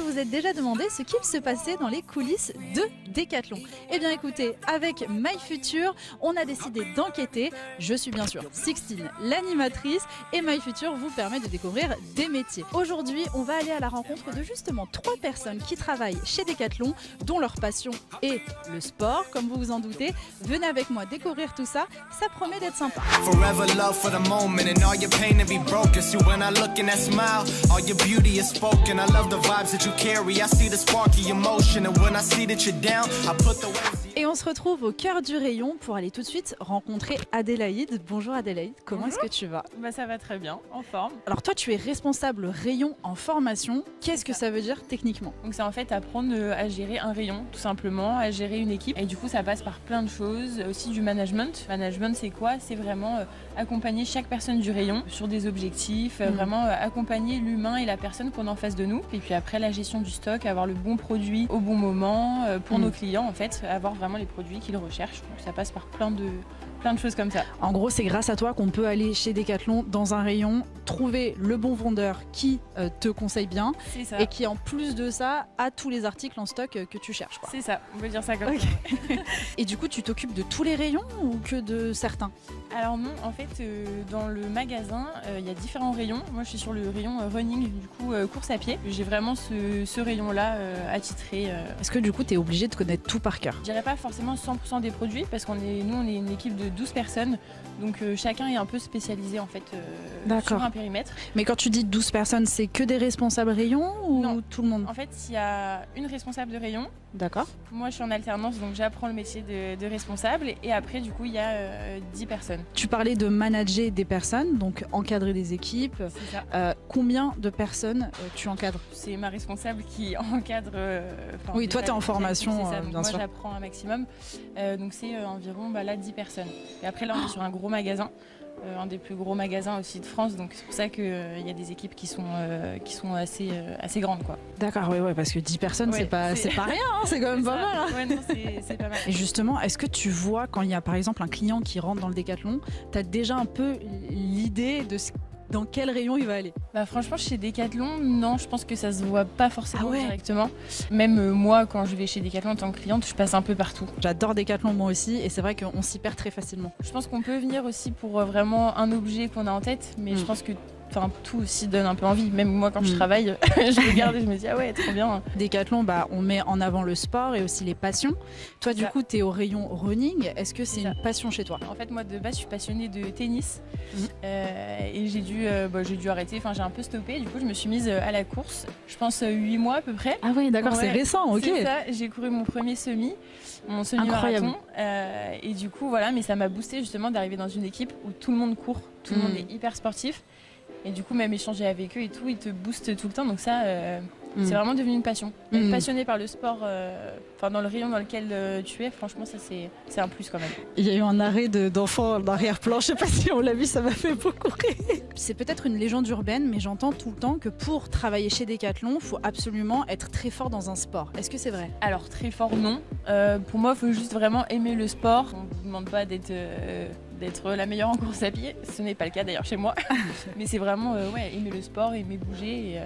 vous êtes déjà demandé ce qu'il se passait dans les coulisses de Decathlon. Eh bien écoutez, avec MyFuture, on a décidé d'enquêter. Je suis bien sûr Sixtine, l'animatrice, et MyFuture vous permet de découvrir des métiers. Aujourd'hui, on va aller à la rencontre de justement 3 personnes qui travaillent chez Decathlon, dont leur passion est le sport, comme vous vous en doutez. Venez avec moi découvrir tout ça, ça promet d'être sympa. Forever love for the moment and all your pain to be broken. See when I look in that smile, all your beauty is spoken. I love the vibes that you carry. I see the sparky emotion and when I see that you're down, I put the waves. Et on se retrouve au cœur du rayon pour aller tout de suite rencontrer Adélaïde. Bonjour Adélaïde, comment est-ce que tu vas? Bah ça va très bien, en forme. Alors toi tu es responsable rayon en formation. Qu'est-ce que ça veut dire techniquement? Donc c'est en fait apprendre à gérer un rayon, tout simplement, à gérer une équipe. Et du coup ça passe par plein de choses, aussi du management. Management c'est quoi? C'est vraiment accompagner chaque personne du rayon sur des objectifs, vraiment accompagner l'humain et la personne qu'on a en face de nous. Et puis après la gestion du stock, avoir le bon produit au bon moment pour nos clients en fait, avoir vraiment les produits qu'ils recherchent. Donc ça passe par plein de choses comme ça. En gros, c'est grâce à toi qu'on peut aller chez Decathlon dans un rayon, trouver le bon vendeur qui te conseille bien et qui en plus de ça a tous les articles en stock que tu cherches. C'est ça, on peut dire ça comme ça. Et du coup, tu t'occupes de tous les rayons ou que de certains? Alors non, en fait, dans le magasin, il y a différents rayons. Moi, je suis sur le rayon running, du coup, course à pied. J'ai vraiment ce rayon-là attitré. Est-ce que du coup, tu es obligé de connaître tout par cœur? Je dirais pas forcément 100% des produits, parce qu'on est une équipe de 12 personnes, donc chacun est un peu spécialisé en fait sur un périmètre. Mais quand tu dis 12 personnes, c'est que des responsables rayons ou non, tout le monde? En fait, il y a une responsable de rayon. D'accord. Moi, je suis en alternance, donc j'apprends le métier de responsable. Et après, du coup, il y a 10 personnes. Tu parlais de manager des personnes, donc encadrer des équipes. C'est ça. Combien de personnes tu encadres? C'est ma responsable qui encadre. Oui, toi, tu es en formation, bien sûr. Moi, j'apprends un maximum. Donc, c'est environ là, 10 personnes. Et après, là, on est sur un gros magasin. Un des plus gros magasins aussi de France, donc c'est pour ça qu'il y a des équipes qui sont assez grandes, quoi. D'accord, oui, parce que 10 personnes, c'est pas rien, hein, c'est quand même pas mal. Hein. Ouais, non, c'est pas mal. Et justement, est-ce que tu vois quand il y a par exemple un client qui rentre dans le Decathlon, tu as déjà un peu l'idée de dans quel rayon il va aller? Bah franchement, chez Decathlon, non, je pense que ça se voit pas forcément directement. Même moi, quand je vais chez Decathlon en tant que cliente, je passe un peu partout. J'adore Decathlon moi aussi, et c'est vrai qu'on s'y perd très facilement. Je pense qu'on peut venir aussi pour vraiment un objet qu'on a en tête, mais je pense que tout aussi donne un peu envie. Même moi, quand je travaille, je regarde et je me dis, ah ouais, trop bien. Decathlon, on met en avant le sport et aussi les passions. Toi, du coup, tu es au rayon running. Est-ce que c'est une passion chez toi? En fait, moi, de base, je suis passionnée de tennis. Et j'ai dû arrêter. Enfin, j'ai un peu stoppé. Du coup, je me suis mise à la course. Je pense 8 mois à peu près. Ah oui, d'accord, c'est récent, ok. C'est ça, j'ai couru mon premier mon semi-marathon. Et du coup, voilà, mais ça m'a boosté justement d'arriver dans une équipe où tout le monde court, tout le monde est hyper sportif. Et du coup, même échanger avec eux et tout, ils te boostent tout le temps. Donc ça, c'est vraiment devenu une passion. Être passionné par le sport, dans le rayon dans lequel tu es, franchement, ça c'est un plus quand même. Il y a eu un arrêt d'enfants d'arrière-plan, je sais pas si on l'a vu, ça m'a fait beaucoup rire. C'est peut-être une légende urbaine, mais j'entends tout le temps que pour travailler chez Decathlon, il faut absolument être très fort dans un sport. Est-ce que c'est vrai? Alors très fort, non. Pour moi, il faut juste vraiment aimer le sport. On ne vous demande pas d'être la meilleure en course à pied. Ce n'est pas le cas d'ailleurs chez moi. Mais c'est vraiment aimer le sport, aimer bouger.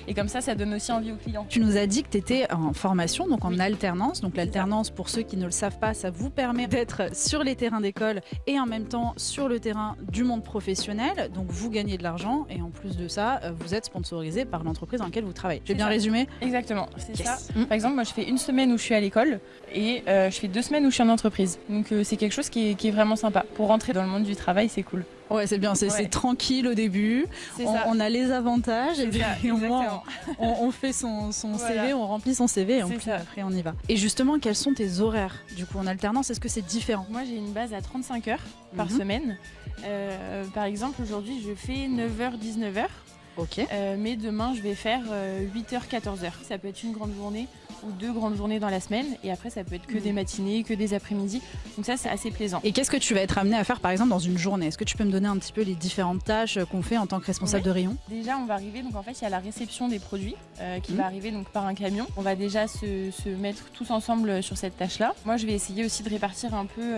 Et comme ça donne aussi envie aux clients. Tu nous as dit que tu étais en formation, donc en alternance. Donc l'alternance, pour ceux qui ne le savent pas, ça vous permet d'être sur les terrains d'école et en même temps sur le terrain du monde professionnel. Donc vous gagnez de l'argent et en plus de ça, vous êtes sponsorisé par l'entreprise dans laquelle vous travaillez. J'ai bien résumé? Exactement, c'est ça. Par exemple, moi je fais une semaine où je suis à l'école et je fais 2 semaines où je suis en entreprise. Donc c'est quelque chose qui est vraiment sympa. Pour rentrer dans le monde du travail, c'est cool. Ouais, c'est bien, c'est tranquille au début, on a les avantages et puis au moins on fait son CV, on remplit son CV et puis après on y va. Et justement, quels sont tes horaires du coup en alternance? Est-ce que c'est différent? Moi j'ai une base à 35 heures par semaine. Par exemple, aujourd'hui je fais 9h-19h. Ok. Mais demain je vais faire 8h-14h. Ça peut être une grande journée ou 2 grandes journées dans la semaine et après ça peut être que des matinées, que des après-midi. Donc ça c'est assez plaisant. Et qu'est-ce que tu vas être amené à faire par exemple dans une journée? Est-ce que tu peux me donner un petit peu les différentes tâches qu'on fait en tant que responsable de rayon? Déjà on va arriver, donc en fait il y a la réception des produits qui va arriver donc par un camion. On va déjà se mettre tous ensemble sur cette tâche-là. Moi je vais essayer aussi de répartir un peu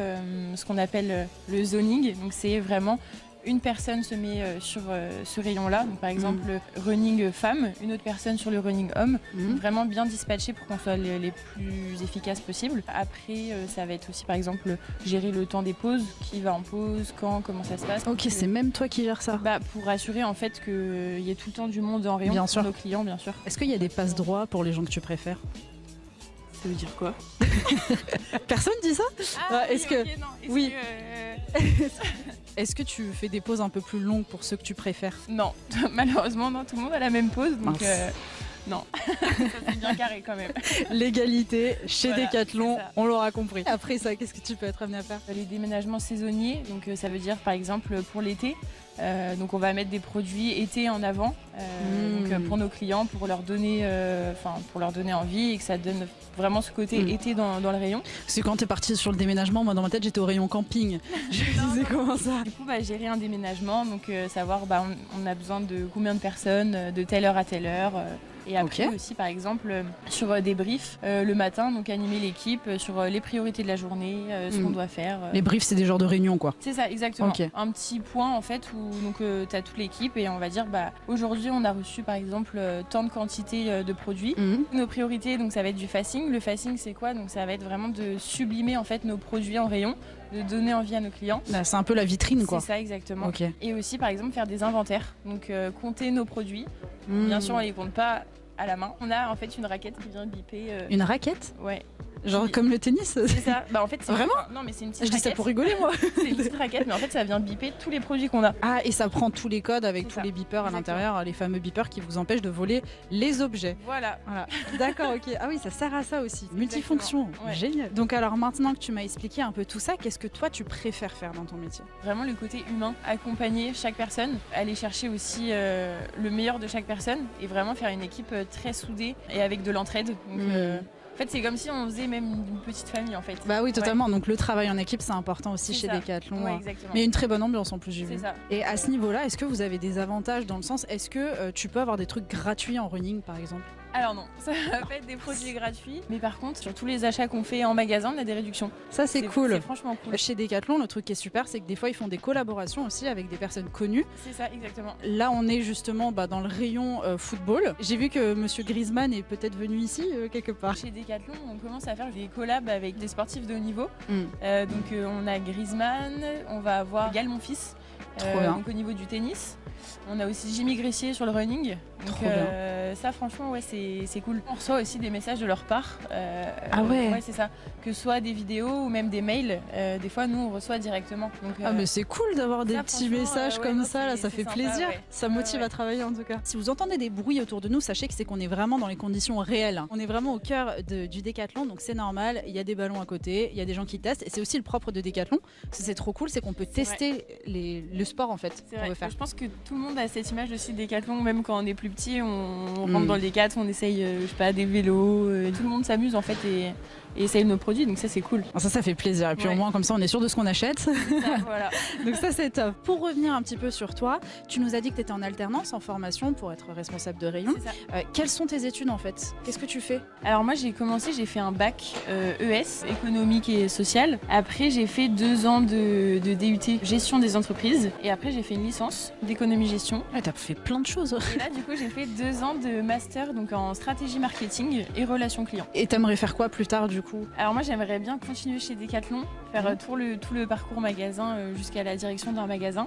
ce qu'on appelle le zoning. Donc c'est vraiment une personne se met sur ce rayon-là, donc par exemple running femme, une autre personne sur le running homme, vraiment bien dispatché pour qu'on soit les plus efficaces possible. Après, ça va être aussi par exemple gérer le temps des pauses, qui va en pause, quand, comment ça se passe. Ok, c'est même toi qui gères ça. Pour assurer en fait qu'il y ait tout le temps du monde en rayon pour nos clients, bien sûr. Est-ce qu'il y a des passes droits pour les gens que tu préfères? Ça veut dire quoi? Personne dit ça? Est-ce que... Okay, non. Oui. Est-ce que tu fais des pauses un peu plus longues pour ceux que tu préfères? Non, malheureusement non, tout le monde a la même pause, donc non, ça c'est bien carré quand même. L'égalité chez Decathlon, on l'aura compris. Après ça, qu'est-ce que tu peux être amené à faire? Les déménagements saisonniers, donc ça veut dire par exemple pour l'été, donc on va mettre des produits été en avant donc, pour nos clients, pour leur donner envie et que ça donne vraiment ce côté été dans le rayon. Parce que quand tu es partie sur le déménagement, moi dans ma tête j'étais au rayon camping. Je me disais comment ça? Du coup gérer un déménagement, donc savoir on a besoin de combien de personnes, de telle heure à telle heure. Et après aussi, par exemple, sur des briefs le matin, donc animer l'équipe sur les priorités de la journée, ce qu'on doit faire. Les briefs, c'est des genres de réunions, quoi. C'est ça, exactement. Un petit point, en fait, où tu as toute l'équipe et on va dire, aujourd'hui, on a reçu, par exemple, tant de quantité de produits. Nos priorités, donc ça va être du fasting. Le fasting, c'est quoi? Donc ça va être vraiment de sublimer, en fait, nos produits en rayon, de donner envie à nos clients. Là, c'est un peu la vitrine, quoi. C'est ça, exactement. Et aussi, par exemple, faire des inventaires. Donc, compter nos produits. Bien sûr, on les compte pas à la main. On a en fait une raquette qui vient biper. Une raquette? Ouais. Genre comme le tennis? C'est ça. En fait, c'est vraiment? Non, mais c'est une petite raquette. Je dis ça pour rigoler, moi. C'est une petite raquette, mais en fait, ça vient biper tous les produits qu'on a. Ah, et ça prend tous les codes avec tous les beepers à l'intérieur, les fameux beepers qui vous empêchent de voler les objets. Voilà. D'accord, ok. Ah oui, ça sert à ça aussi. Multifonction. Génial. Donc alors maintenant que tu m'as expliqué un peu tout ça, qu'est-ce que toi tu préfères faire dans ton métier? Vraiment le côté humain, accompagner chaque personne, aller chercher aussi le meilleur de chaque personne et vraiment faire une équipe très soudée et avec de l'entraide. Donc, en fait, c'est comme si on faisait même une petite famille en fait. Bah oui, totalement. Donc le travail en équipe, c'est important aussi chez Decathlon. Ouais, exactement. Mais une très bonne ambiance en plus, j'ai vu. C'est ça. Et à ce niveau-là, est-ce que vous avez des avantages dans le sens, est-ce que tu peux avoir des trucs gratuits en running par exemple? Alors non, ça va pas être des produits gratuits, mais par contre, sur tous les achats qu'on fait en magasin, on a des réductions. Ça c'est cool. C'est franchement cool. Chez Decathlon, le truc qui est super, c'est que des fois ils font des collaborations aussi avec des personnes connues. C'est ça, exactement. Là, on est justement dans le rayon football. J'ai vu que Monsieur Griezmann est peut-être venu ici quelque part. Chez Decathlon, on commence à faire des collabs avec des sportifs de haut niveau. Donc on a Griezmann, on va avoir Gal mon fils, donc au niveau du tennis. On a aussi Jimmy Gressier sur le running. Donc ça franchement c'est cool. On reçoit aussi des messages de leur part. Ouais c'est ça. Que ce soit des vidéos ou même des mails. Des fois nous on reçoit directement. Donc, mais c'est cool d'avoir des petits messages comme ça, là, ça fait sympa, plaisir. Ça motive à travailler en tout cas. Si vous entendez des bruits autour de nous, sachez que c'est qu'on est vraiment dans les conditions réelles. On est vraiment au cœur du Decathlon, donc c'est normal. Il y a des ballons à côté, il y a des gens qui testent. Et c'est aussi le propre de Decathlon. C'est trop cool, c'est qu'on peut tester le sport en fait. Qu'on veut faire. Je pense que tout le monde a cette image aussi de Decathlon, même quand on est plus petit, on rentre dans le Decathlon, on essaye des vélos, tout le monde s'amuse en fait et essaye nos produits, donc ça c'est cool. Ça fait plaisir et puis au moins comme ça on est sûr de ce qu'on achète. Ça, voilà. Donc ça c'est top. Pour revenir un petit peu sur toi, tu nous as dit que tu étais en alternance, en formation pour être responsable de rayon. Quelles sont tes études en fait? Qu'est-ce que tu fais? Alors moi j'ai fait un bac ES, économique et social. Après j'ai fait 2 ans de DUT, gestion des entreprises et après j'ai fait une licence d'économie-gestion. T'as fait plein de choses. Et là du coup j'ai fait 2 ans de master donc en stratégie marketing et relations clients. Et t'aimerais faire quoi plus tard du coup? Alors moi j'aimerais bien continuer chez Decathlon, faire tout le parcours magasin jusqu'à la direction d'un magasin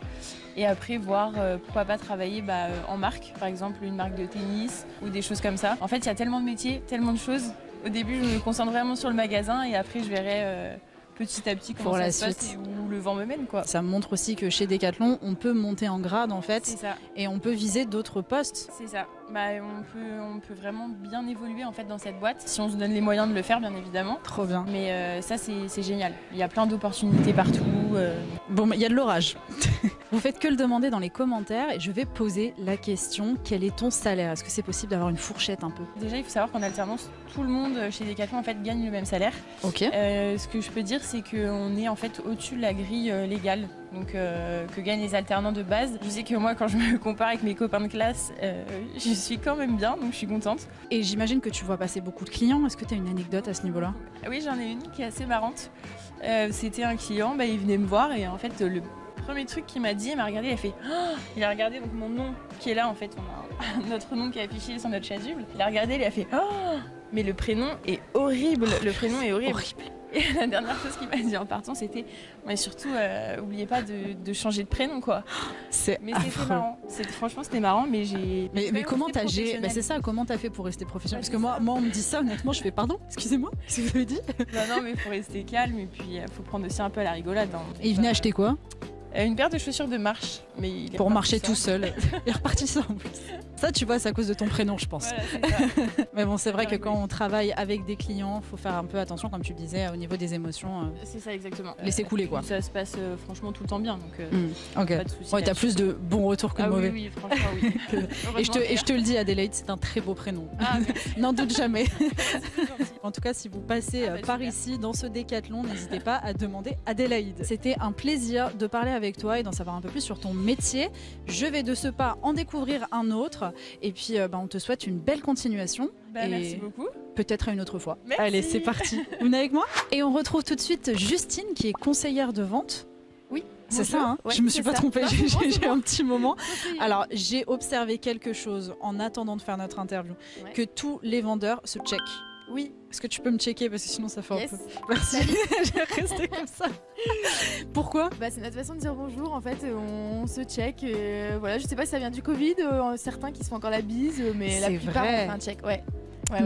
et après voir pourquoi pas travailler en marque, par exemple une marque de tennis ou des choses comme ça. En fait il y a tellement de métiers, tellement de choses. Au début je me concentre vraiment sur le magasin et après je verrai petit à petit comment ça se passe et où le vent me mène quoi. Ça montre aussi que chez Decathlon on peut monter en grade en fait. C'est ça. Et on peut viser d'autres postes. C'est ça. On peut vraiment bien évoluer en fait dans cette boîte si on se donne les moyens de le faire bien évidemment. Trop bien. Mais ça c'est génial. Il y a plein d'opportunités partout. Bon, il y a de l'orage. Vous faites que le demander dans les commentaires et je vais poser la question, quel est ton salaire? Est-ce que c'est possible d'avoir une fourchette un peu? Déjà il faut savoir qu'en alternance tout le monde chez Decathlon en fait gagne le même salaire. Ok. Ce que je peux dire c'est qu'on est en fait au-dessus de la grille légale. Donc que gagnent les alternants de base. Je sais que moi quand je me compare avec mes copains de classe, je suis quand même bien, donc je suis contente. Et j'imagine que tu vois passer beaucoup de clients. Est-ce que tu as une anecdote à ce niveau-là? Oui, j'en ai une qui est assez marrante. C'était un client, il venait me voir et en fait le Premier truc qu'il m'a dit, il m'a regardé, il a fait oh, il a regardé donc mon nom qui est là en fait, on a notre nom qui est affiché sur notre chasuble. Il a regardé, il a fait oh, mais le prénom est horrible, le prénom est horrible. Et la dernière chose qu'il m'a dit en partant, c'était mais surtout, oubliez pas de changer de prénom quoi. Mais c'était marrant. Franchement, c'était marrant, mais j'ai. Mais comment t'as géré c'est ça, comment t'as fait pour rester professionnel? Parce que moi, on me dit ça, honnêtement, je fais pardon, excusez-moi, qu'est-ce que vous avez dit? Non, mais faut rester calme et puis faut prendre aussi un peu à la rigolade. Hein. Et il venait acheter quoi? Une paire de chaussures de marche. Mais il est pour marcher tout seul. Il est reparti sans en plus. Ça, tu vois, c'est à cause de ton prénom, je pense. Voilà, c'est ça. Mais bon, c'est vrai que quand on travaille avec des clients, il faut faire un peu attention, comme tu le disais, au niveau des émotions. C'est ça, exactement. Laisser couler, quoi. Ça se passe franchement tout le temps bien. Donc, ok. Pas de soucis. Ouais, t'as plus de bons retours que de mauvais. Oui, franchement, oui. Et je te le dis, Adélaïde, c'est un très beau prénom. Ah, n'en doute jamais. En tout cas, si vous passez par super. ici, dans ce décathlon, n'hésitez pas à demander Adélaïde. C'était un plaisir de parler avec toi et d'en savoir un peu plus sur ton métier. Je vais de ce pas en découvrir un autre. Et puis, on te souhaite une belle continuation. Et merci beaucoup. peut-être à une autre fois. Merci. Allez, c'est parti. Vous venez avec moi? Et on retrouve tout de suite Justine, qui est conseillère de vente. Oui. C'est ça, hein? Ouais, Je me suis pas trompée, j'ai un petit moment. Alors, Alors, j'ai observé quelque chose en attendant de faire notre interview, Ouais. que tous les vendeurs se checkent. oui. Est-ce que tu peux me checker parce que sinon ça fait Yes. un peu. Merci, je vais rester comme ça. Pourquoi? C'est notre façon de dire bonjour. En fait, on se check. Voilà, je sais pas si ça vient du Covid. Certains qui se font encore la bise, mais la C'est plupart vrai. on fait un check. Ouais.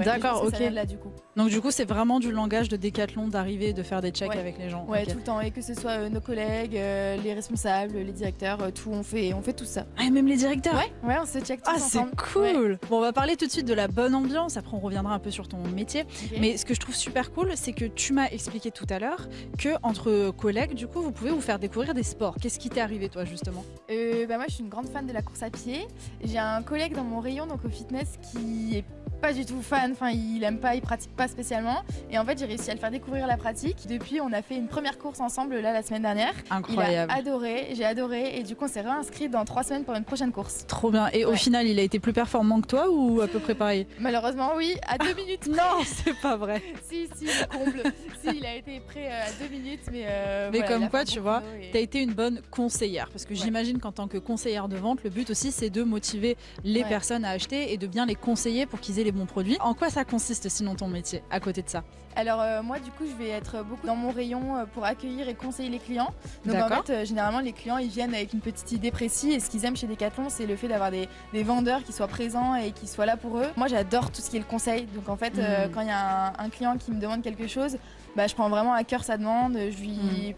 D'accord, je pense que ça ok. vient de là du coup. Donc du coup, c'est vraiment du langage de décathlon d'arriver et de faire des checks Ouais. avec les gens. Ouais, Ok. tout le temps. Et que ce soit nos collègues, les responsables, les directeurs, tout, on fait tout ça. Ah, et même les directeurs? Ouais, on se check tous Ah, c'est ensemble. cool. Ouais. Bon, on va parler tout de suite de la bonne ambiance. Après, on reviendra un peu sur ton métier. Ok. Mais ce que je trouve super cool, c'est que tu m'as expliqué tout à l'heure que entre collègues, du coup, vous pouvez vous faire découvrir des sports. Qu'est-ce qui t'est arrivé, toi, justement? Moi, je suis une grande fan de la course à pied. J'ai un collègue dans mon rayon, donc au fitness, qui est pas du tout fan. Enfin, il aime pas, il pratique pas spécialement. Et en fait, j'ai réussi à le faire découvrir la pratique. Depuis, on a fait une première course ensemble là la semaine dernière. Incroyable. Il a adoré, j'ai adoré. Et du coup, on s'est réinscrit dans 3 semaines pour une prochaine course. Trop bien. Et au Ouais. final, il a été plus performant que toi ou à peu près pareil? Malheureusement, oui, à 2 minutes. Non, c'est pas vrai. Si, le comble. Si, il a été prêt à 2 minutes, mais. Mais voilà, comme il a quoi, fait un tu bon vois, chrono et- t'as été une bonne conseillère. Parce que Ouais. j'imagine qu'en tant que conseillère de vente, le but aussi, c'est de motiver les Ouais. personnes à acheter et de bien les conseiller pour qu'ils aient les bons produits. En quoi ça consiste sinon ton métier, à côté de ça? Alors moi du coup je vais être beaucoup dans mon rayon pour accueillir et conseiller les clients. Donc en D'accord. fait généralement les clients ils viennent avec une petite idée précise et ce qu'ils aiment chez Decathlon c'est le fait d'avoir des vendeurs qui soient présents et qui soient là pour eux. Moi j'adore tout ce qui est le conseil. Donc en fait quand il y a un client qui me demande quelque chose, je prends vraiment à cœur sa demande,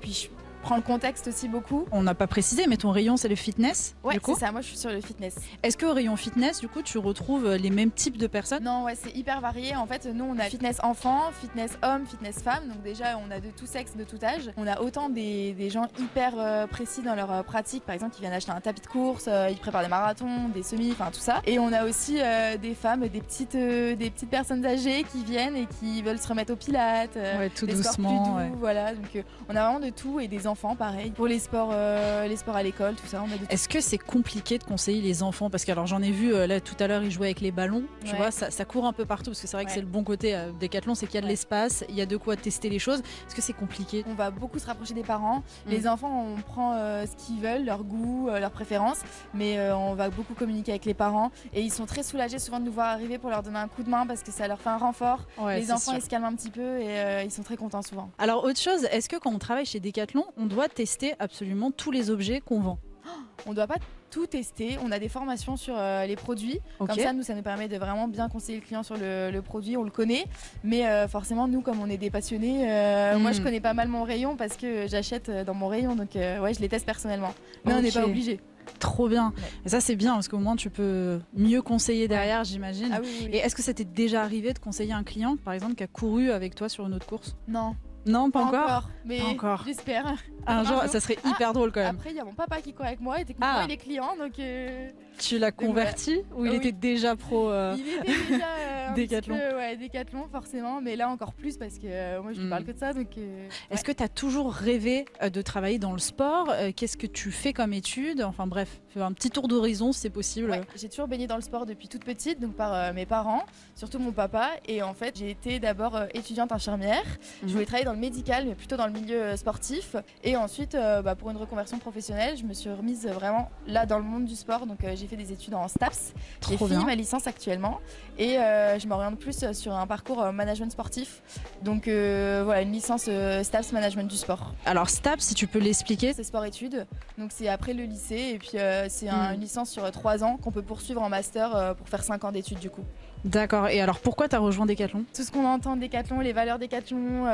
puis je prends le contexte aussi beaucoup. On n'a pas précisé, mais ton rayon, c'est le fitness, Ouais du coup. c'est ça, moi je suis sur le fitness. Est-ce qu'au rayon fitness, du coup, tu retrouves les mêmes types de personnes? Non, ouais, c'est hyper varié. En fait, nous, on a fitness enfant, fitness homme, fitness femme. Donc déjà, on a de tout sexe, de tout âge. On a autant des gens hyper précis dans leur pratique. Par exemple, qui viennent acheter un tapis de course, ils préparent des marathons, des semis, enfin tout ça. Et on a aussi des femmes, des petites personnes âgées qui viennent et qui veulent se remettre au pilates. Ouais, tout des sports doucement. plus doux, Ouais. voilà. Donc on a vraiment de tout et des enfants, pareil. Pour les sports à l'école, tout ça, on a de tout. Est-ce que c'est compliqué de conseiller les enfants? Parce que alors j'en ai vu là tout à l'heure, ils jouaient avec les ballons. Tu Ouais. vois, ça court un peu partout. Parce que c'est vrai que Ouais. c'est le bon côté Décathlon, c'est qu'il y a de Ouais. l'espace, il y a de quoi tester les choses. Est-ce que c'est compliqué? On va beaucoup se rapprocher des parents. Mm. Les enfants, on prend ce qu'ils veulent, leur goût, leurs préférences, mais on va beaucoup communiquer avec les parents et ils sont très soulagés souvent de nous voir arriver pour leur donner un coup de main parce que ça leur fait un renfort. Ouais, Les c'est enfants, sûr. ils se calment un petit peu et ils sont très contents souvent. Alors autre chose, est-ce que quand on travaille chez Decathlon, on doit tester absolument tous les objets qu'on vend? On ne doit pas tout tester. On a des formations sur les produits. Ok. Comme ça, nous, ça nous permet de vraiment bien conseiller le client sur le produit. On le connaît. Mais forcément, nous, comme on est des passionnés, moi, je connais pas mal mon rayon parce que j'achète dans mon rayon. Donc, ouais, je les teste personnellement. Mais on n'est pas Ok. obligé. Trop bien. Ouais. Et ça c'est bien parce qu'au moins tu peux mieux conseiller derrière, j'imagine. Ah oui, oui, oui. Et est-ce que ça t'est déjà arrivé de conseiller un client, par exemple, qui a couru avec toi sur une autre course? Non, Non, pas encore. Mais Pas encore. j'espère. Un jour, jour. ça serait hyper drôle quand même. Après, il y a mon papa qui court avec moi et techniquement, Ah. il est client. Donc, Tu l'as converti ou il Oui. était déjà pro il était déjà un Décathlon. petit peu, ouais, Décathlon, forcément. Mais là, encore plus parce que moi, je lui Mm. parle que de ça. Donc, Est-ce que tu as toujours rêvé de travailler dans le sport? Qu'est-ce que tu fais comme étude? Enfin bref, fais un petit tour d'horizon si c'est possible. ouais, j'ai toujours baigné dans le sport depuis toute petite, donc par mes parents, surtout mon papa. Et en fait, j'ai été d'abord étudiante infirmière. Mhm. Je voulais travailler dans le le médical, mais plutôt dans le milieu sportif. Et ensuite, pour une reconversion professionnelle, je me suis remise vraiment là dans le monde du sport. Donc j'ai fait des études en STAPS. J'ai fini ma licence actuellement et je m'oriente plus sur un parcours management sportif. Donc voilà, une licence STAPS management du sport. Alors STAPS, si tu peux l'expliquer. C'est sport-études, donc c'est après le lycée et puis c'est une licence sur 3 ans qu'on peut poursuivre en master pour faire 5 ans d'études du coup. D'accord, et alors pourquoi tu as rejoint Decathlon? Tout ce qu'on entend de Decathlon, les valeurs Decathlon,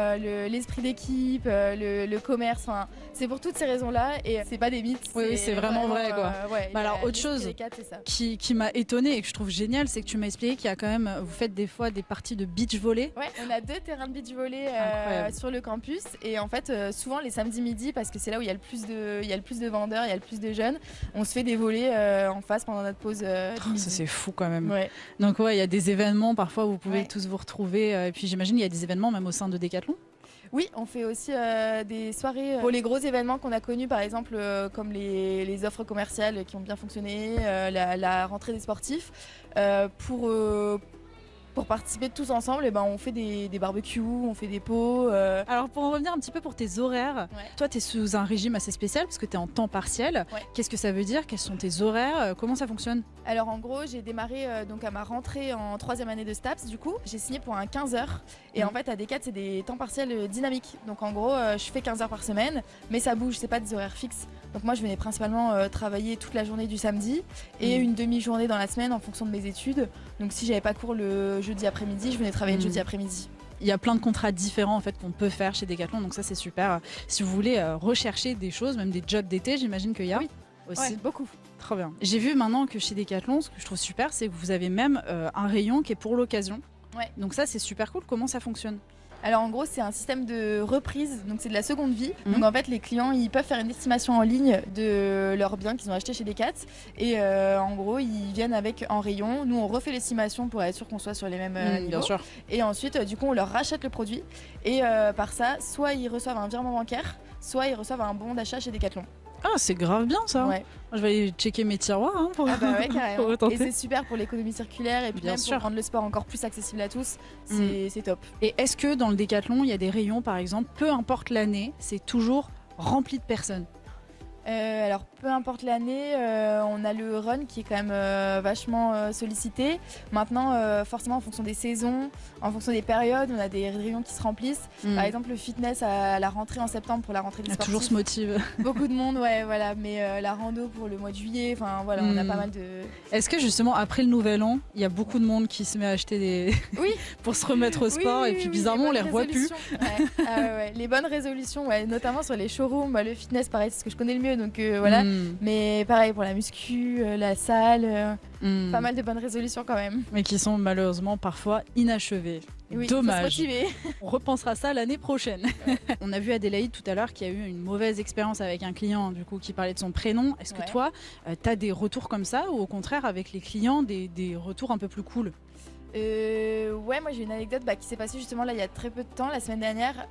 l'esprit d'équipe, le commerce, c'est pour toutes ces raisons-là et c'est pas des mythes. Oui, c'est vraiment vrai quoi. Alors autre chose qui m'a étonnée et que je trouve génial, c'est que tu m'as expliqué qu'il y a quand même, vous faites des fois des parties de beach volley. Ouais, on a 2 terrains de beach volley sur le campus et en fait souvent les samedis midi, parce que c'est là où il y a le plus de vendeurs, il y a le plus de jeunes, on se fait des volley en face pendant notre pause midi. Ça c'est fou quand même. Ouais. Donc il y a des événements parfois où vous pouvez tous vous retrouver et puis j'imagine il y a des événements même au sein de Decathlon. Oui, on fait aussi des soirées pour les gros événements qu'on a connus, par exemple comme les offres commerciales qui ont bien fonctionné, la rentrée des sportifs. Pour participer tous ensemble, on fait des barbecues, on fait des pots. Alors pour en revenir un petit peu pour tes horaires, toi tu es sous un régime assez spécial parce que tu es en temps partiel. Qu'est-ce que ça veut dire? Quels sont tes horaires? Comment ça fonctionne? Alors en gros, j'ai démarré donc à ma rentrée en 3e année de STAPS du coup. J'ai signé pour un 15 heures et en fait à Decat c'est des temps partiels dynamiques. Donc en gros, je fais 15 heures par semaine, mais ça bouge, c'est pas des horaires fixes. Donc moi je venais principalement travailler toute la journée du samedi et une demi-journée dans la semaine en fonction de mes études. Donc si j'avais pas cours le jeudi après-midi, je venais travailler le jeudi après-midi. Il y a plein de contrats différents en fait qu'on peut faire chez Decathlon, donc ça c'est super. Si vous voulez rechercher des choses, même des jobs d'été, j'imagine qu'il y a aussi. Beaucoup. Trop bien. J'ai vu maintenant que chez Decathlon, ce que je trouve super, c'est que vous avez même un rayon qui est pour l'occasion. Donc ça c'est super cool. Comment ça fonctionne? Alors en gros c'est un système de reprise, donc c'est de la seconde vie. Donc en fait les clients ils peuvent faire une estimation en ligne de leurs biens qu'ils ont achetés chez Decat et en gros ils viennent avec en rayon. Nous on refait l'estimation pour être sûr qu'on soit sur les mêmes niveaux. Bien sûr. Et ensuite du coup on leur rachète le produit et par ça soit ils reçoivent un virement bancaire, soit ils reçoivent un bon d'achat chez Decathlon. Ah c'est grave bien ça. Je vais aller checker mes tiroirs pour, carrément. pour et c'est super pour l'économie circulaire et puis même pour rendre le sport encore plus accessible à tous, c'est top. Et est-ce que dans le Decathlon il y a des rayons par exemple, peu importe l'année, c'est toujours rempli de personnes? Alors peu importe l'année, on a le run qui est quand même vachement sollicité. Maintenant forcément en fonction des saisons, en fonction des périodes, on a des rayons qui se remplissent. Par exemple le fitness à la rentrée en septembre pour la rentrée des sportifs. Toujours ce motive. Beaucoup de monde, mais la rando pour le mois de juillet, on a pas mal de... Est-ce que justement après le nouvel an, il y a beaucoup de monde qui se met à acheter des... pour se remettre au sport et puis bizarrement on les revoit plus. Les bonnes résolutions, notamment sur les showrooms, le fitness pareil c'est ce que je connais le mieux. Donc mais pareil pour la muscu, la salle, pas mal de bonnes résolutions quand même. Mais qui sont malheureusement parfois inachevées. Dommage. On repensera ça l'année prochaine. On a vu Adélaïde tout à l'heure qui a eu une mauvaise expérience avec un client du coup qui parlait de son prénom. Est-ce que toi, tu as des retours comme ça ou au contraire avec les clients des retours un peu plus cool? Moi j'ai une anecdote qui s'est passée justement là il y a très peu de temps, la semaine dernière,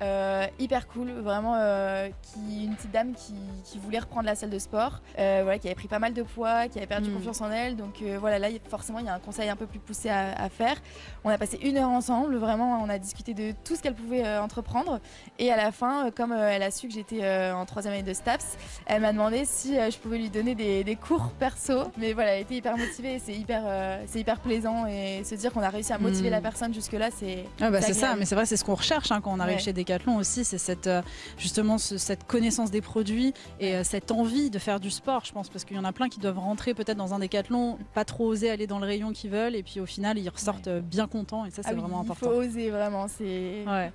hyper cool, vraiment une petite dame qui voulait reprendre la salle de sport, qui avait pris pas mal de poids, qui avait perdu confiance en elle, donc là forcément il y a un conseil un peu plus poussé à faire. On a passé 1 heure ensemble, vraiment on a discuté de tout ce qu'elle pouvait entreprendre et à la fin comme elle a su que j'étais en 3e année de STAPS, elle m'a demandé si je pouvais lui donner des cours perso, mais voilà elle était hyper motivée et c'est hyper plaisant et se dire qu'on a réussi à motiver la personne jusque-là, c'est ça, mais c'est vrai, c'est ce qu'on recherche quand on arrive chez Decathlon aussi, c'est cette connaissance des produits et cette envie de faire du sport, je pense, parce qu'il y en a plein qui doivent rentrer peut-être dans un Decathlon, pas trop oser aller dans le rayon qu'ils veulent et puis au final ils ressortent bien contents et ça c'est vraiment important. Il faut oser vraiment,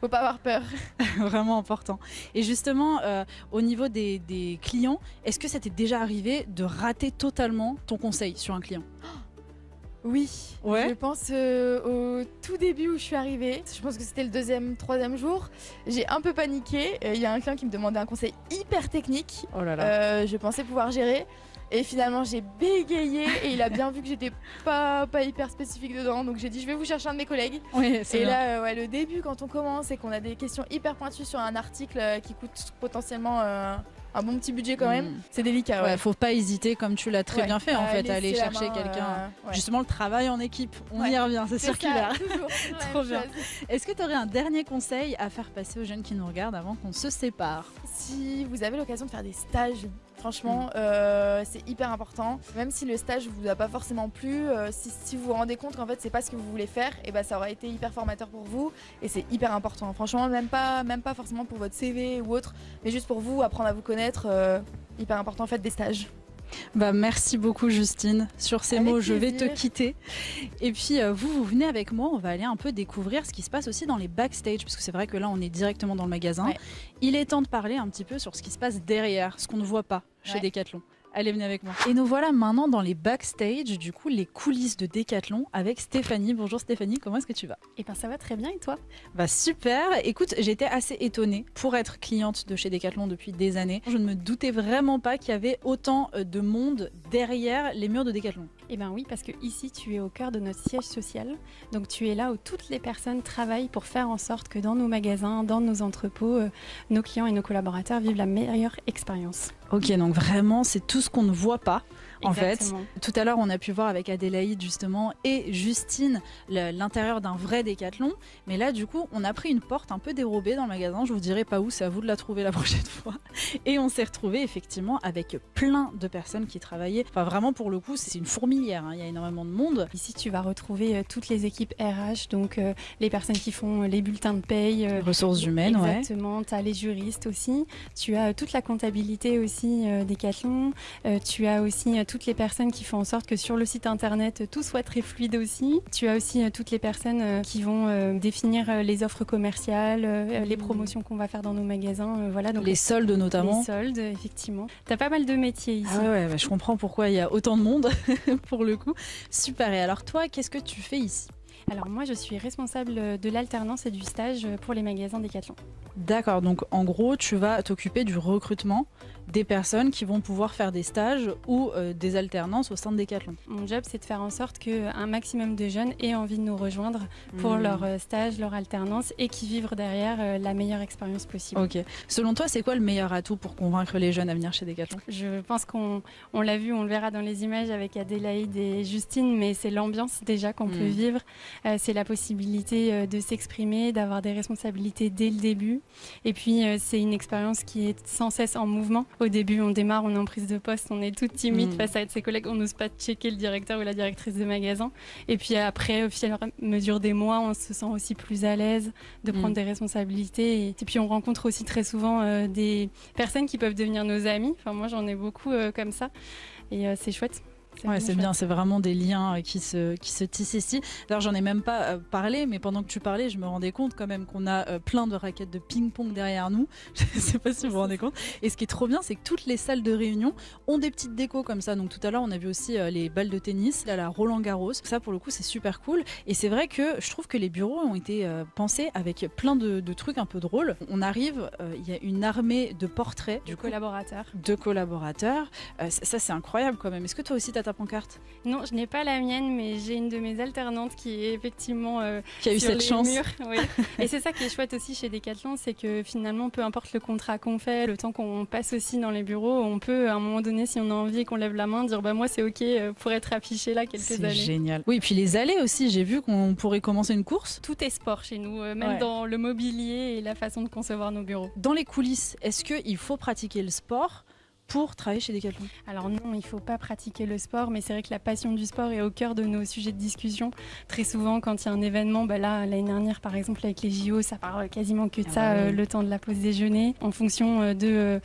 faut pas avoir peur. Vraiment important. Et justement, au niveau des clients, est-ce que ça t'est déjà arrivé de rater totalement ton conseil sur un client? Oui, je pense au tout début où je suis arrivée, je pense que c'était le 2e, 3e jour, j'ai un peu paniqué, il y a un client qui me demandait un conseil hyper technique, je pensais pouvoir gérer et finalement j'ai bégayé et il a bien vu que j'étais pas hyper spécifique dedans, donc j'ai dit je vais vous chercher un de mes collègues. Et là le début quand on commence et qu'on a des questions hyper pointues sur un article qui coûte potentiellement un bon petit budget quand même, c'est délicat. Ouais, faut pas hésiter, comme tu l'as très bien fait en fait, à aller laisser la chercher main, quelqu'un. ouais. Justement, le travail en équipe, on Ouais. y revient, c'est C'est circulaire. ça, toujours. Trop Même bien. chose. Est-ce que tu aurais un dernier conseil à faire passer aux jeunes qui nous regardent avant qu'on se sépare? Si vous avez l'occasion de faire des stages, franchement, c'est hyper important. Même si le stage vous a pas forcément plu, si vous vous rendez compte qu'en fait c'est pas ce que vous voulez faire, et ben ça aura été hyper formateur pour vous et c'est hyper important. Franchement, même pas forcément pour votre CV ou autre, mais juste pour vous apprendre à vous connaître. Hyper important, faites des stages. Bah, merci beaucoup Justine. Sur ces Avec mots, je vais te plaisir. quitter. Et puis vous venez avec moi, on va aller un peu découvrir ce qui se passe aussi dans les backstage, parce que c'est vrai que là on est directement dans le magasin. Ouais. Il est temps de parler un petit peu sur ce qui se passe derrière, ce qu'on ne voit pas chez Ouais. Decathlon. Allez, venez avec moi. Et nous voilà maintenant dans les backstage, du coup les coulisses de Decathlon avec Stéphanie. Bonjour Stéphanie, comment est-ce que tu vas? Eh ben ça va très bien et toi? Bah super, écoute, j'étais assez étonnée pour être cliente de chez Decathlon depuis des années. Je ne me doutais vraiment pas qu'il y avait autant de monde derrière les murs de Decathlon. Eh ben oui, parce que ici tu es au cœur de notre siège social. Donc tu es là où toutes les personnes travaillent pour faire en sorte que dans nos magasins, dans nos entrepôts, nos clients et nos collaborateurs vivent la meilleure expérience. Ok, donc vraiment c'est tout ce qu'on ne voit pas. En fait, Exactement. tout à l'heure, on a pu voir avec Adélaïde justement et Justine l'intérieur d'un vrai Décathlon. Mais là, du coup, on a pris une porte un peu dérobée dans le magasin. Je vous dirai pas où, c'est à vous de la trouver la prochaine fois. Et on s'est retrouvé effectivement avec plein de personnes qui travaillaient. Enfin, vraiment, pour le coup, c'est une fourmilière. Hein. Il y a énormément de monde. Ici tu vas retrouver toutes les équipes RH, donc les personnes qui font les bulletins de paye. Ressources humaines, ouais. Exactement, tu as les juristes aussi, tu as toute la comptabilité aussi Decathlon, tu as aussi toutes les personnes qui font en sorte que sur le site internet tout soit très fluide aussi, tu as aussi toutes les personnes qui vont définir les offres commerciales, les promotions qu'on va faire dans nos magasins, voilà. Donc Les soldes notamment. les soldes, effectivement. Tu as pas mal de métiers ici. Ah ouais, bah, je comprends pourquoi il y a autant de monde pour le coup. Super. Et alors toi, qu'est-ce que tu fais ici? Alors moi je suis responsable de l'alternance et du stage pour les magasins Decathlon. D'accord, donc en gros, tu vas t'occuper du recrutement des personnes qui vont pouvoir faire des stages ou des alternances au sein de Decathlon. Mon job, c'est de faire en sorte qu'un maximum de jeunes aient envie de nous rejoindre pour leur stage, leur alternance et qui vivent derrière la meilleure expérience possible. Ok. Selon toi, c'est quoi le meilleur atout pour convaincre les jeunes à venir chez Decathlon? Je pense qu'on l'a vu, on le verra dans les images avec Adélaïde et Justine, mais c'est l'ambiance déjà qu'on peut vivre. C'est la possibilité de s'exprimer, d'avoir des responsabilités dès le début. Et puis, c'est une expérience qui est sans cesse en mouvement. Au début, on démarre, on est en prise de poste, on est toute timide face à ses collègues, on n'ose pas checker le directeur ou la directrice de magasin. Et puis après, au fur et à mesure des mois, on se sent aussi plus à l'aise de prendre des responsabilités. Et puis, on rencontre aussi très souvent des personnes qui peuvent devenir nos amis. Enfin, moi, j'en ai beaucoup comme ça. Et c'est chouette. Ouais, c'est bien, c'est vraiment des liens qui se tissent ici. D'ailleurs, j'en ai même pas parlé, mais pendant que tu parlais, je me rendais compte quand même qu'on a plein de raquettes de ping-pong derrière nous. Je sais pas si vous vous rendez compte. Et ce qui est trop bien, c'est que toutes les salles de réunion ont des petites décos comme ça. Donc tout à l'heure, on a vu aussi les balles de tennis, là, la Roland-Garros. Ça, pour le coup, c'est super cool. Et c'est vrai que je trouve que les bureaux ont été pensés avec plein de trucs un peu drôles. On arrive, il y a une armée de portraits Du collaborateur. de collaborateurs. Ça, c'est incroyable quand même. Est-ce que toi aussi, t'as ta pancarte? Non, je n'ai pas la mienne, mais j'ai une de mes alternantes qui est effectivement Qui a eu sur cette les chance. murs, oui. Et c'est ça qui est chouette aussi chez Decathlon, c'est que finalement, peu importe le contrat qu'on fait, le temps qu'on passe aussi dans les bureaux, on peut à un moment donné, si on a envie et qu'on lève la main, dire bah moi c'est ok pour être affiché là quelques C'est années. génial. Oui, et puis les allées aussi, j'ai vu qu'on pourrait commencer une course. Tout est sport chez nous, même Ouais. dans le mobilier et la façon de concevoir nos bureaux. Dans les coulisses, est-ce qu'il faut pratiquer le sport pour travailler chez Decathlon? Alors non, il ne faut pas pratiquer le sport, mais c'est vrai que la passion du sport est au cœur de nos sujets de discussion. Très souvent, quand il y a un événement, bah là, l'année dernière, par exemple, avec les JO, ça parle quasiment que de ça, oui. le temps de la pause déjeuner. En fonction de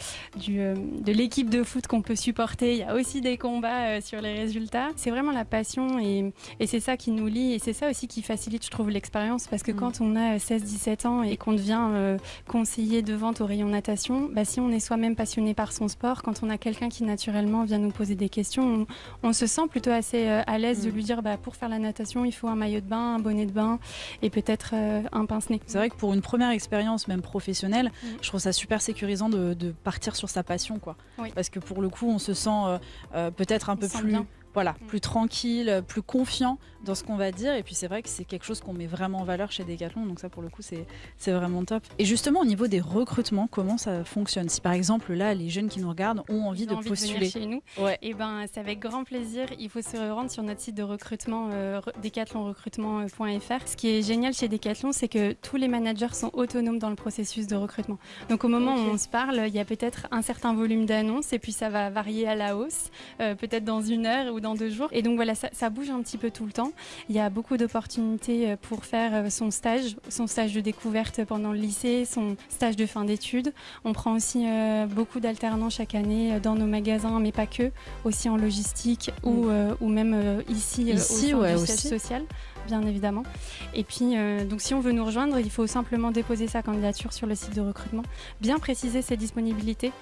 l'équipe de foot qu'on peut supporter, il y a aussi des combats sur les résultats. C'est vraiment la passion et c'est ça qui nous lie et c'est ça aussi qui facilite, je trouve, l'expérience. Parce que quand on a 16-17 ans et qu'on devient conseiller de vente au rayon natation, bah, si on est soi-même passionné par son sport, quand on a quelqu'un qui naturellement vient nous poser des questions, on se sent plutôt assez à l'aise de lui dire bah, pour faire la natation, il faut un maillot de bain, un bonnet de bain et peut-être un pince-nez. C'est vrai que pour une première expérience, même professionnelle, je trouve ça super sécurisant de partir sur sa passion, quoi. Oui. Parce que pour le coup, on se sent peut-être un peu se sent plus... bien. voilà, plus tranquille, plus confiant dans ce qu'on va dire. Et puis c'est vrai que c'est quelque chose qu'on met vraiment en valeur chez Decathlon. Donc ça, pour le coup, c'est vraiment top. Et justement, au niveau des recrutements, comment ça fonctionne? Si par exemple, là, les jeunes qui nous regardent ont envie de postuler chez nous, et ben, c'est avec grand plaisir. Il faut se rendre sur notre site de recrutement, decathlonrecrutement.fr. Ce qui est génial chez Decathlon, c'est que tous les managers sont autonomes dans le processus de recrutement. Donc au moment où on se parle, il y a peut-être un certain volume d'annonces et puis ça va varier à la hausse, peut-être dans 1 heure ou dans 2 jours. Et donc voilà, ça bouge un petit peu tout le temps. Il y a beaucoup d'opportunités pour faire son stage de découverte pendant le lycée, son stage de fin d'études. On prend aussi beaucoup d'alternants chaque année dans nos magasins, mais pas que, aussi en logistique ou même ici au sein du siège social, bien évidemment. Et puis, donc si on veut nous rejoindre, il faut simplement déposer sa candidature sur le site de recrutement, bien préciser ses disponibilités.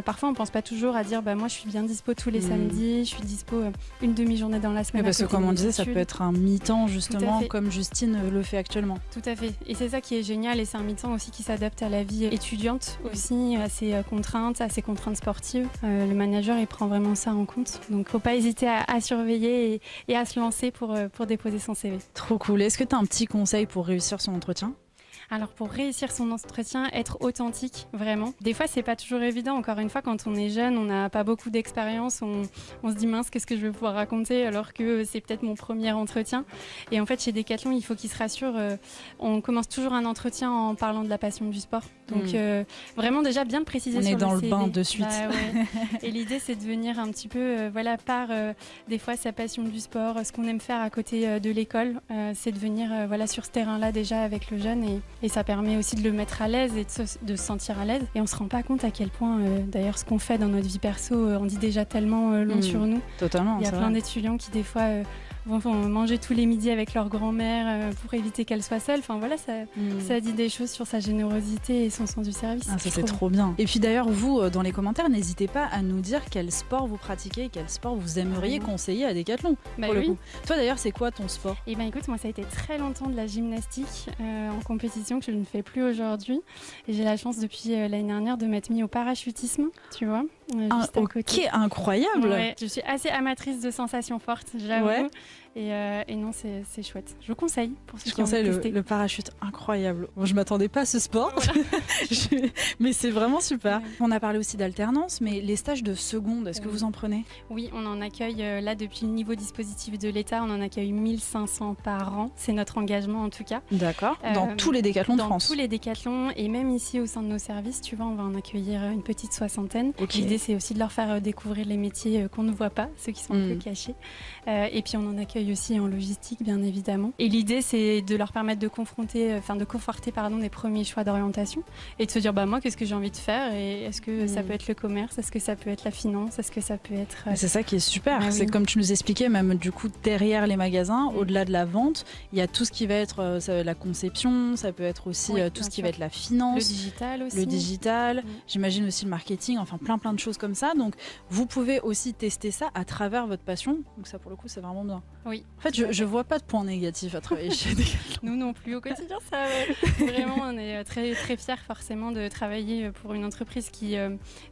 Parfois, on ne pense pas toujours à dire moi, je suis bien dispo tous les samedis, je suis dispo une demi-journée dans la semaine. Parce que comme on disait, ça peut être un mi-temps justement, comme Justine le fait actuellement. Tout à fait. Et c'est ça qui est génial. Et c'est un mi-temps aussi qui s'adapte à la vie étudiante aussi, à ses contraintes sportives. Le manager, il prend vraiment ça en compte. Donc, il ne faut pas hésiter à surveiller et à se lancer pour déposer son CV. Trop cool. Est-ce que tu as un petit conseil pour réussir son entretien ? Alors pour réussir son entretien, être authentique, vraiment. Des fois, c'est pas toujours évident. Encore une fois, quand on est jeune, on n'a pas beaucoup d'expérience, on se dit mince, qu'est-ce que je vais pouvoir raconter alors que c'est peut-être mon premier entretien. Et en fait, chez Decathlon, il faut qu'ils se rassurent. On commence toujours un entretien en parlant de la passion du sport. Donc vraiment déjà bien le préciser sur le CV. On est dans le bain de suite. Et l'idée, c'est de venir un petit peu, par des fois sa passion du sport, ce qu'on aime faire à côté de l'école. C'est de venir sur ce terrain-là déjà avec le jeune et ça permet aussi de le mettre à l'aise et de se sentir à l'aise. Et on ne se rend pas compte à quel point, d'ailleurs, ce qu'on fait dans notre vie perso, on dit déjà tellement long sur nous. Totalement. Il y a plein d'étudiants qui, des fois, vont manger tous les midis avec leur grand-mère pour éviter qu'elle soit seule. Enfin voilà, ça dit des choses sur sa générosité et son sens du service. Ça c'est trop bien. Et puis d'ailleurs, vous, dans les commentaires, n'hésitez pas à nous dire quel sport vous pratiquez et quel sport vous aimeriez conseiller à Decathlon. Pour le coup. Toi d'ailleurs, c'est quoi ton sport ? Eh bien écoute, moi ça a été très longtemps de la gymnastique en compétition que je ne fais plus aujourd'hui. Et j'ai la chance depuis l'année dernière de m'être mis au parachutisme, tu vois. Ok, incroyable. Ouais, je suis assez amatrice de sensations fortes, j'avoue. Ouais. Et non, c'est chouette. Je vous conseille pour ceux qui ont envie de tester. Le parachute, incroyable. Bon, je m'attendais pas à ce sport, mais c'est vraiment super. Ouais. On a parlé aussi d'alternance, mais les stages de seconde, est-ce que vous en prenez ? Oui, on en accueille là depuis le nouveau dispositif de l'État, on en accueille 1500 par an. C'est notre engagement en tout cas. D'accord. Dans tous les décathlons de France. Dans tous les décathlons et même ici au sein de nos services, tu vois, on va en accueillir une petite 60aine. Okay. L'idée, c'est aussi de leur faire découvrir les métiers qu'on ne voit pas, ceux qui sont un peu cachés. Et puis on en accueille aussi en logistique, bien évidemment. Et l'idée, c'est de leur permettre de conforter des premiers choix d'orientation et de se dire, moi, qu'est-ce que j'ai envie de faire et est-ce que ça peut être le commerce, est-ce que ça peut être la finance, est-ce que ça peut être... C'est ça qui est super. C'est comme tu nous expliquais, même du coup, derrière les magasins, au-delà de la vente, il y a tout ce qui va être la conception, ça peut être aussi tout ce qui va être la finance. Le digital aussi. Le digital, j'imagine aussi le marketing, enfin plein de choses comme ça. Donc, vous pouvez aussi tester ça à travers votre passion. Donc ça, pour le coup, c'est vraiment bien. Oui. En fait, je vois pas de points négatifs à travailler chez Decathlon. Nous non plus au quotidien, ça. Vraiment, on est très très fiers forcément de travailler pour une entreprise qui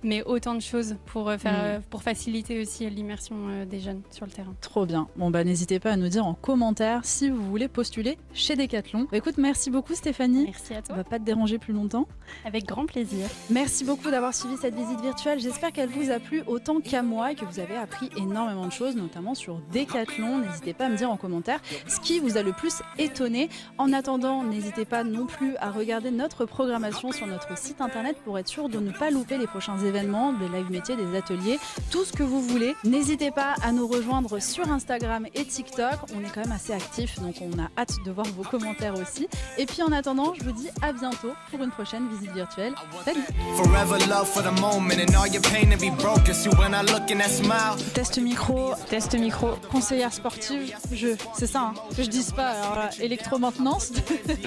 met autant de choses pour faciliter aussi l'immersion des jeunes sur le terrain. Trop bien. Bon n'hésitez pas à nous dire en commentaire si vous voulez postuler chez Decathlon. Écoute, merci beaucoup Stéphanie. Merci à toi. On va pas te déranger plus longtemps. Avec grand plaisir. Merci beaucoup d'avoir suivi cette visite virtuelle. J'espère qu'elle vous a plu autant qu'à moi et que vous avez appris énormément de choses, notamment sur Decathlon. N'hésitez pas à me dire en commentaire ce qui vous a le plus étonné. En attendant, n'hésitez pas non plus à regarder notre programmation sur notre site internet pour être sûr de ne pas louper les prochains événements, des live métiers, des ateliers, tout ce que vous voulez. N'hésitez pas à nous rejoindre sur Instagram et TikTok. On est quand même assez actifs, donc on a hâte de voir vos commentaires aussi. Et puis en attendant, je vous dis à bientôt pour une prochaine visite virtuelle. Salut. Test micro, conseillère sportive, c'est ça, hein, que je dise pas. Alors là, électromaintenance.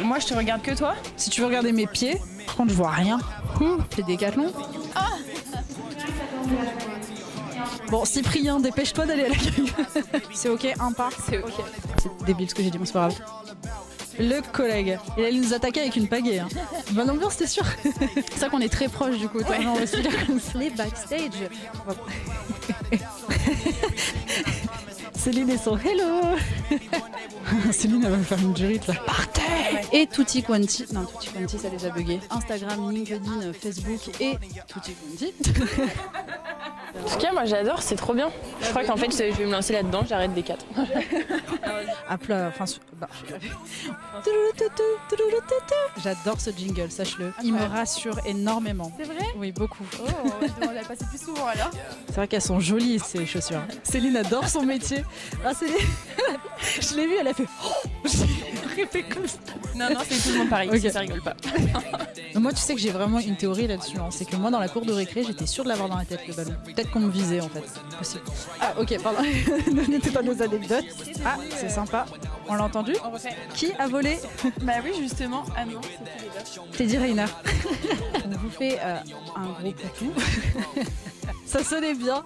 Moi, je te regarde que toi. Si tu veux regarder mes pieds, par contre, je vois rien. C'est Decathlon. Ah bon, Cyprien, dépêche-toi d'aller à l'accueil. C'est ok, un pas. C'est ok. C'est débile ce que j'ai dit, mais c'est pas grave. Le collègue. Il allait nous attaquer avec une pagaie. Hein. Bonne ambiance, c'est sûr. C'est ça qu'on est très proches du coup. Ouais. Les backstage. Céline et son hello. Céline elle va faire une jurite là. Partez. Et Tutti Quanti, non Tutti Quanti ça les a buggés. Instagram, LinkedIn, Facebook et Tutti Quanti. En tout cas, moi j'adore, c'est trop bien. Je crois qu'en fait, je vais me lancer là-dedans, j'arrête des 4. À plat, enfin, bah, j'adore ce jingle, sache-le. Il me rassure énormément. C'est vrai? Oui, beaucoup. Oh, je devrais la passer plus souvent alors. C'est vrai qu'elles sont jolies ces chaussures. Céline adore son métier. Ah, Céline, je l'ai vue, elle a fait. J'ai fait comme ça. Non, c'est tout le monde pareil, Okay. ça rigole pas. Moi, tu sais que j'ai vraiment une théorie là-dessus. Hein. C'est que moi, dans la cour de récré, j'étais sûre de l'avoir dans la tête, le ballon. Peut-être qu'on me visait en fait. Possible. Ah, ok, pardon. Ne mettez pas nos anecdotes. Ah, c'est sympa. On l'a entendu? On refait. Qui a volé? Bah oui, justement. Ah non, c'était les gars. Teddy Riner. On vous fait un gros poutou. Ça sonnait bien.